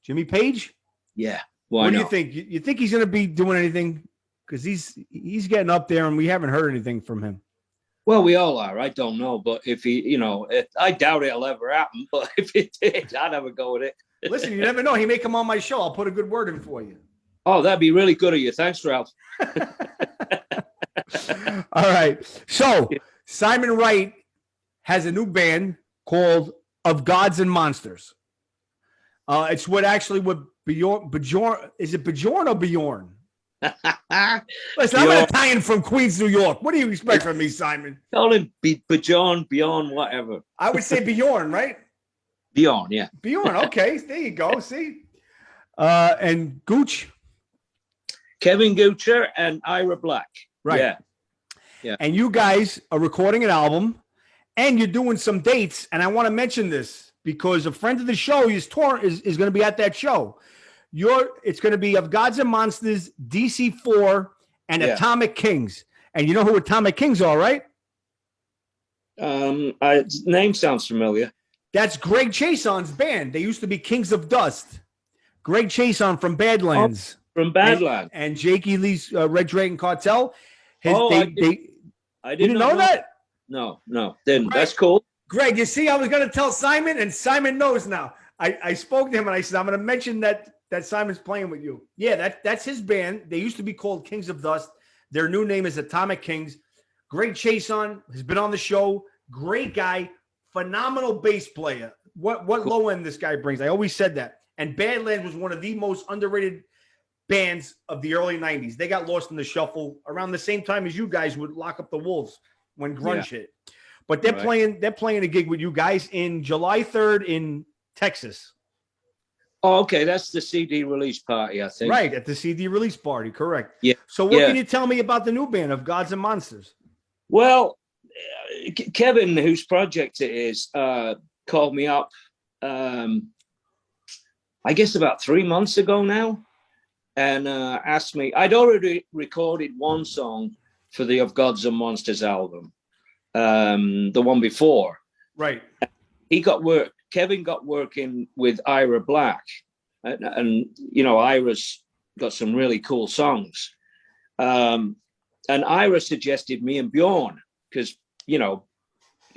A: Jimmy Page?
B: Yeah.
A: What do you think? You think he's going to be doing anything? Because he's getting up there and we haven't heard anything from him.
B: Well, we all are. I don't know, but if he, I doubt it'll ever happen. But if it did, I'd have a go at it.
A: Listen, you never know. He may come on my show. I'll put a good word in for you.
B: Oh, that'd be really good of you. Thanks, Ralph.
A: All right. So Simon Wright has a new band called Of Gods and Monsters. It's what Bjorn. Is it Bjorn or Bjorn? Listen, I'm an Italian from Queens, New York. What do you expect from me, Simon?
B: Call him Bjorn, whatever.
A: I would say Bjorn, right?
B: Bjorn, yeah.
A: Bjorn, okay. There you go. See? And Gooch?
B: Kevin Goocher and Ira Black.
A: Right.
B: Yeah.
A: And you guys are recording an album and you're doing some dates. And I want to mention this because a friend of the show is going to be at that show. It's going to be Of Gods and Monsters, DC4, and Atomic Kings. And you know who Atomic Kings are, right?
B: Name sounds familiar.
A: That's Greg Chaison's band. They used to be Kings of Dust. Greg Chaison from Badlands.
B: From Badlands.
A: And Jakey Lee's Red Dragon Cartel.
B: I didn't know that? No, didn't. Greg, that's cool.
A: Greg, you see, I was going to tell Simon, and Simon knows now. I spoke to him, and I said, I'm going to mention that that Simon's playing with you. Yeah, that's his band. They used to be called Kings of Dust. Their new name is Atomic Kings. Great Chason has been on the show. Great guy, phenomenal bass player. What low end this guy brings. I always said that. And Badland was one of the most underrated bands of the early 90s. They got lost in the shuffle around the same time as you guys would Lock Up the Wolves when grunge hit. But they're playing a gig with you guys in July 3rd in Texas.
B: Oh, okay. That's the CD release party, I think.
A: Right, at the CD release party, correct.
B: Yeah.
A: So what can you tell me about the new band of Gods and Monsters?
B: Well, Kevin, whose project it is, called me up, I guess about 3 months ago now, and asked me. I'd already recorded one song for the Of Gods and Monsters album, the one before. Right. Kevin got working with Ira Black, and you know, Ira's got some really cool songs. And Ira suggested me and Bjorn because, you know,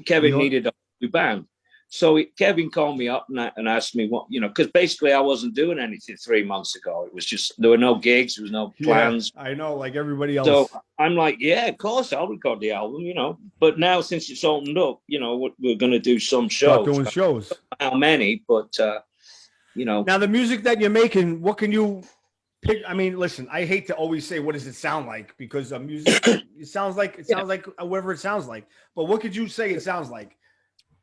B: Kevin needed a new band. So Kevin called me up and asked me what, you know, because basically I wasn't doing anything 3 months ago. It was just, there were no gigs, there was no plans.
A: Yeah, I know, like everybody else.
B: So I'm like, yeah, of course I'll record the album, you know. But now since it's opened up, you know, we're going to do some shows.
A: Start doing shows.
B: How many, but, you know.
A: Now the music that you're making, what can you pick? I mean, listen, I hate to always say, what does it sound like? Because music, it sounds like whatever it sounds like. But what could you say it sounds like?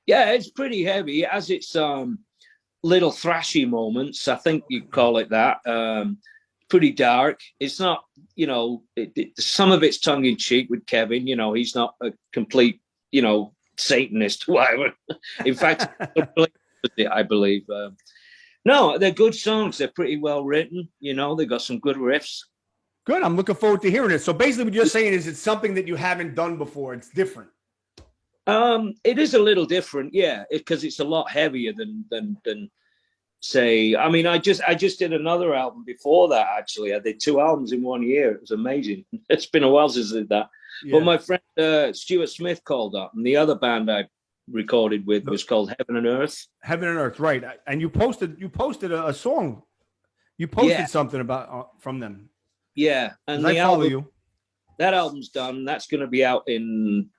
B: Yeah, it's pretty heavy. It has its little thrashy moments, I think you'd call it that. Pretty dark. It's not, you know, some of it's tongue-in-cheek with Kevin. You know, he's not a complete, you know, Satanist, whatever. In fact, I believe. No, they're good songs. They're pretty well written. You know, they got some good riffs.
A: Good. I'm looking forward to hearing it. So basically what you're saying is it's something that you haven't done before. It's different.
B: It is a little different, yeah, because it's a lot heavier than say. I mean, I just did another album before that. Actually, I did 2 albums in 1 year. It was amazing. It's been a while since I did that. Yeah. But my friend Stuart Smith called up, and the other band I recorded with was called Heaven and Earth.
A: Heaven and Earth, right? And you posted a song. You posted something about from them.
B: Yeah, and the album, that album's done. That's going to be out in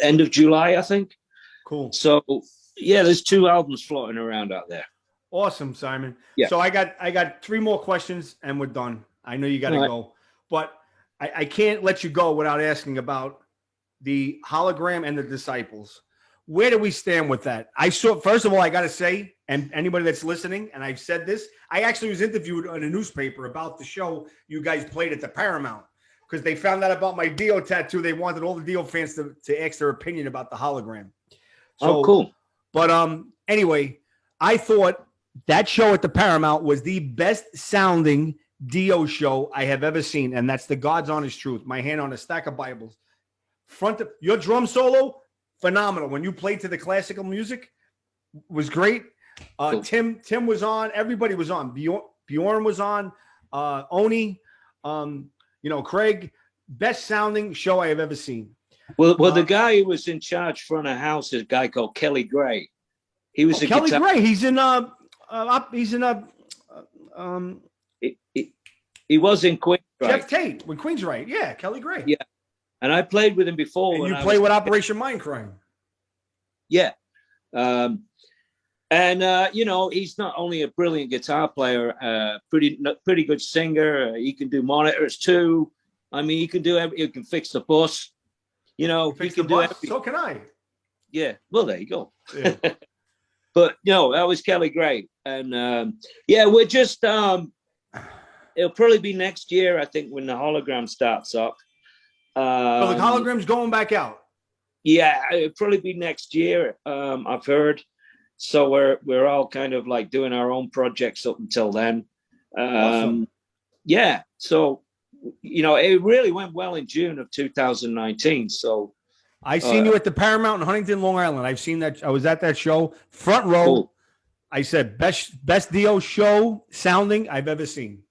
B: end of July, I think. Cool. So yeah, there's 2 albums floating around out there.
A: Awesome, Simon. Yeah. So I got 3 more questions and we're done. I know you got to go, but I can't let you go without asking about the Hologram and the Disciples. Where do we stand with that? First of all, I got to say, and anybody that's listening, and I've said this, I actually was interviewed in a newspaper about the show you guys played at the Paramount. Because they found out about my Dio tattoo. They wanted all the Dio fans to ask their opinion about the hologram. So,
B: cool.
A: But anyway, I thought that show at the Paramount was the best sounding Dio show I have ever seen. And that's the God's honest truth. My hand on a stack of Bibles. Your drum solo, phenomenal. When you played to the classical music, was great. Cool. Tim was on. Everybody was on. Bjorn was on. Oni. You know, Craig, best sounding show I have ever seen.
B: Well, the guy who was in charge front of house is a guy called Kelly Gray. He was
A: Kelly Gray. He
B: was in Queens, right?
A: Geoff Tate when Queens, right? Yeah, Kelly Gray.
B: Yeah, and I played with him before.
A: And you played with Operation Mindcrime.
B: Yeah, and you know, he's not only a brilliant guitar player, pretty good singer. He can do monitors too. I mean, he can do everything. He can fix the bus. You know, he can do everything.
A: So can I.
B: Yeah. Well, there you go.
A: Yeah.
B: But no, that was Kelly Gray, and yeah, we're just. It'll probably be next year, I think, when the hologram starts up.
A: So the hologram's going back out.
B: Yeah, it'll probably be next year. I've heard. So we're all kind of like doing our own projects up until then.
A: Awesome.
B: Yeah. So, you know, it really went well in June of 2019. So
A: I seen you at the Paramount in Huntington, Long Island. I've seen that. I was at that show, front row. Cool. I said best Dio show sounding I've ever seen.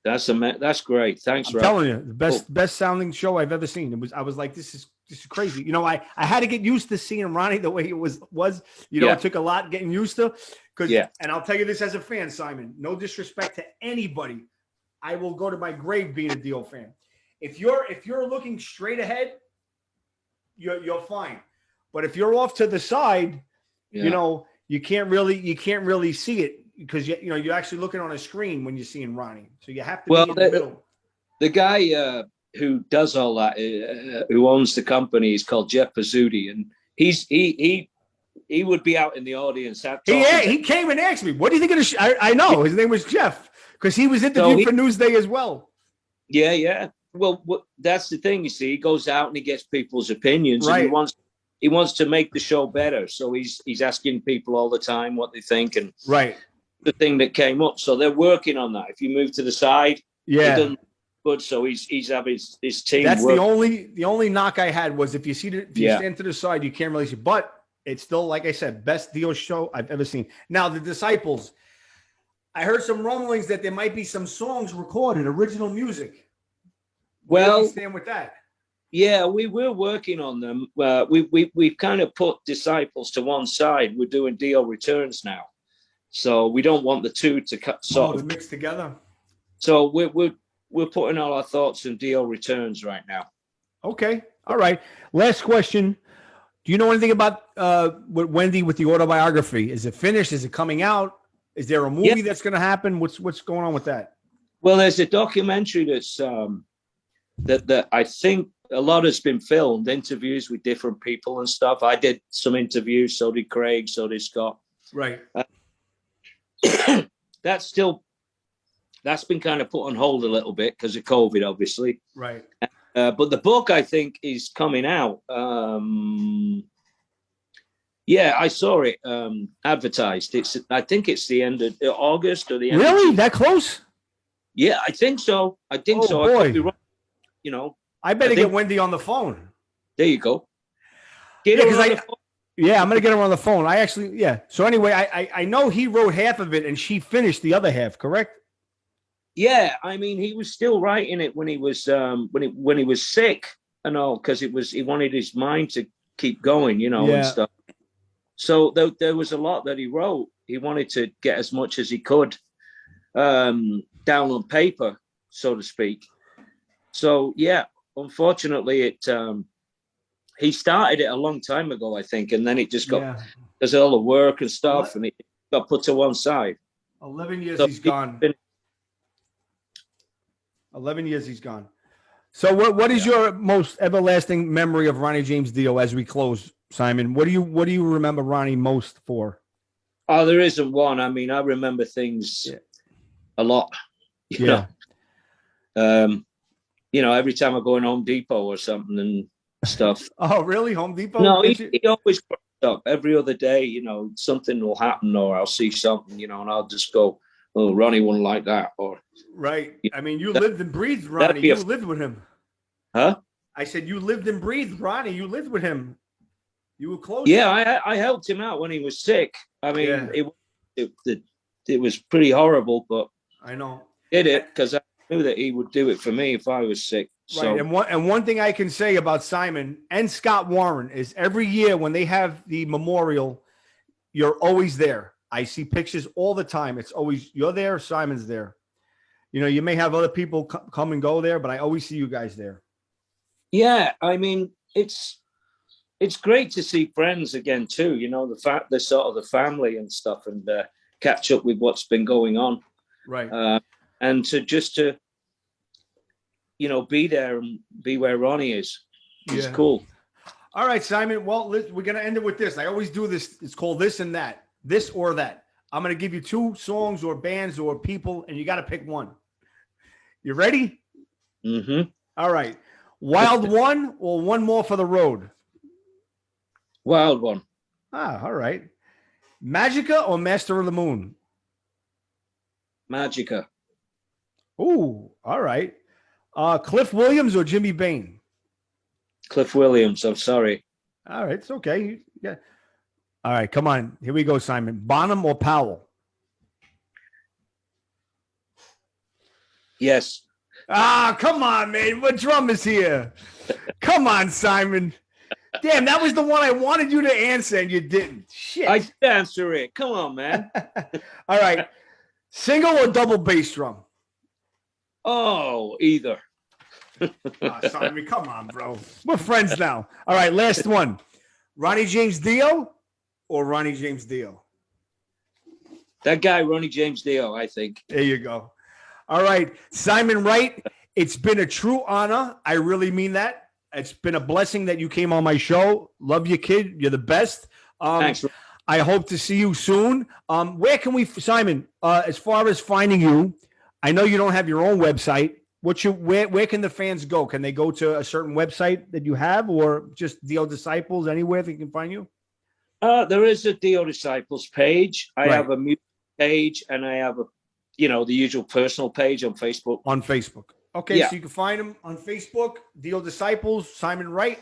A: That's
B: great. Thanks,
A: I'm telling you, the best sounding show I've ever seen. I was like, this is just crazy. You know, I had to get used to seeing Ronnie the way it was. You know, it took a lot getting used to. And I'll tell you this as a fan, Simon, no disrespect to anybody. I will go to my grave being a Dio fan. If you're looking straight ahead, you're fine. But if you're off to the side, you know, you can't really see it because you know, you're actually looking on a screen when you're seeing Ronnie. So you have to be in the middle.
B: The guy who does all that, who owns the company, is called Jeff Pizzuti, and he would be out in the audience.
A: He came and asked me, "What do you think of the show?" I know his name was Jeff because he was interviewed for Newsday as well.
B: Yeah. Well, that's the thing. You see, he goes out and he gets people's opinions,
A: right?
B: And he wants to make the show better. So he's asking people all the time what they think, and the thing that came up. So they're working on that. If you move to the side, good. So he's having his team.
A: That's the only knock I had was if you stand to the side, you can't really see. But it's still, like I said, best Dio show I've ever seen. Now the Disciples, I heard some rumblings that there might be some songs recorded, original music. Where do you stand with that?
B: Yeah, we were working on them. We've kind of put Disciples to one side. We're doing Dio Returns now, so we don't want the two to
A: mix together. So
B: we're putting all our thoughts in Dio Returns right now.
A: Okay, all right. Last question: do you know anything about with Wendy with the autobiography? Is it finished? Is it coming out? Is there a movie that's going to happen? What's going on with that?
B: Well, there's a documentary that's that I think a lot has been filmed, interviews with different people and stuff. I did some interviews, so did Craig, so did Scott.
A: Right.
B: That's been kind of put on hold a little bit because of COVID, obviously.
A: Right.
B: But the book, I think, is coming out. I saw it advertised. I think it's the end of August or the end.
A: Really? That close?
B: Yeah, I think so.
A: Boy.
B: I could be wrong. You know,
A: I better get Wendy on the phone.
B: There you go.
A: I'm going to get her on the phone. I actually, So anyway, I know he wrote half of it and she finished the other half, correct?
B: Yeah. I mean, he was still writing it when he was, when he was sick and all, because he wanted his mind to keep going, you know, and stuff. So there was a lot that he wrote. He wanted to get as much as he could down on paper, so to speak. So unfortunately, he started it a long time ago, I think, and then it just got there's all the work and stuff, and it got put to one side.
A: 11 years he's gone. 11 years he's gone. So what is your most everlasting memory of Ronnie James Dio as we close, Simon? What do you remember Ronnie most for?
B: Oh, there isn't one. I mean, I remember things a lot. You know. You know, every time I go in Home Depot or something and stuff.
A: Oh, really? Home Depot?
B: No, he always crops up every other day. You know, something will happen, or I'll see something, you know, and I'll just go, "Oh, Ronnie wouldn't like that." Or
A: I mean, you lived and breathed Ronnie. You lived with him.
B: Huh?
A: I said you lived and breathed Ronnie. You lived with him. You were close.
B: Yeah, I helped him out when he was sick. I mean, it was pretty horrible, but
A: I know
B: did it because I knew that he would do it for me if I was sick.
A: Right. So. And one thing I can say about Simon and Scott Warren is every year when they have the memorial, you're always there. I see pictures all the time. It's always you're there, Simon's there. You know, you may have other people come and go there, but I always see you guys there.
B: Yeah, I mean, it's great to see friends again too. You know, the sort of the family and stuff, and catch up with what's been going on.
A: Right.
B: And to you know, be there and be where Ronnie is. It's cool.
A: All right, Simon. Well, we're going to end it with this. I always do this. It's called this and that, this or that. I'm going to give you 2 songs or bands or people, and you got to pick one. You ready?
B: Mm-hmm.
A: All right. Wild One or One More for the Road?
B: Wild One.
A: All right. Magica or Master of the Moon?
B: Magica.
A: Ooh, all right. Cliff Williams or Jimmy Bain?
B: Cliff Williams. I'm sorry.
A: All right, it's okay. Yeah. All right, come on. Here we go, Simon. Bonham or Powell?
B: Yes.
A: Ah, come on, man. What drum is here? Come on, Simon. Damn, that was the one I wanted you to answer and you didn't. Shit.
B: I did answer it. Come on, man.
A: All right. Single or double bass drum?
B: Oh, either.
A: Oh, Simon, come on, bro. We're friends now. All right, last one. Ronnie James Dio or Ronnie James Dio?
B: That guy, Ronnie James Dio, I think.
A: There you go. All right, Simon Wright, it's been a true honor. I really mean that. It's been a blessing that you came on my show. Love you, kid. You're the best.
B: Thanks.
A: I hope to see you soon. Where can we, Simon, as far as finding you, I know you don't have your own website. Where can the fans go? Can they go to a certain website that you have, or just Dio Disciples, anywhere they can find you?
B: There is a Dio Disciples page. I
A: Right.
B: have a music page, and I have the usual personal page on Facebook.
A: On Facebook. Okay,
B: Yeah.
A: so you can find him on Facebook, Dio Disciples, Simon Wright.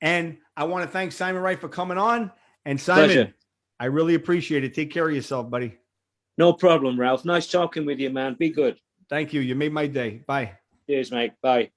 A: And I want to thank Simon Wright for coming on. And Simon,
B: Pleasure.
A: I really appreciate it. Take care of yourself, buddy.
B: No problem, Ralph. Nice talking with you, man. Be good.
A: Thank you. You made my day. Bye.
B: Cheers, mate. Bye.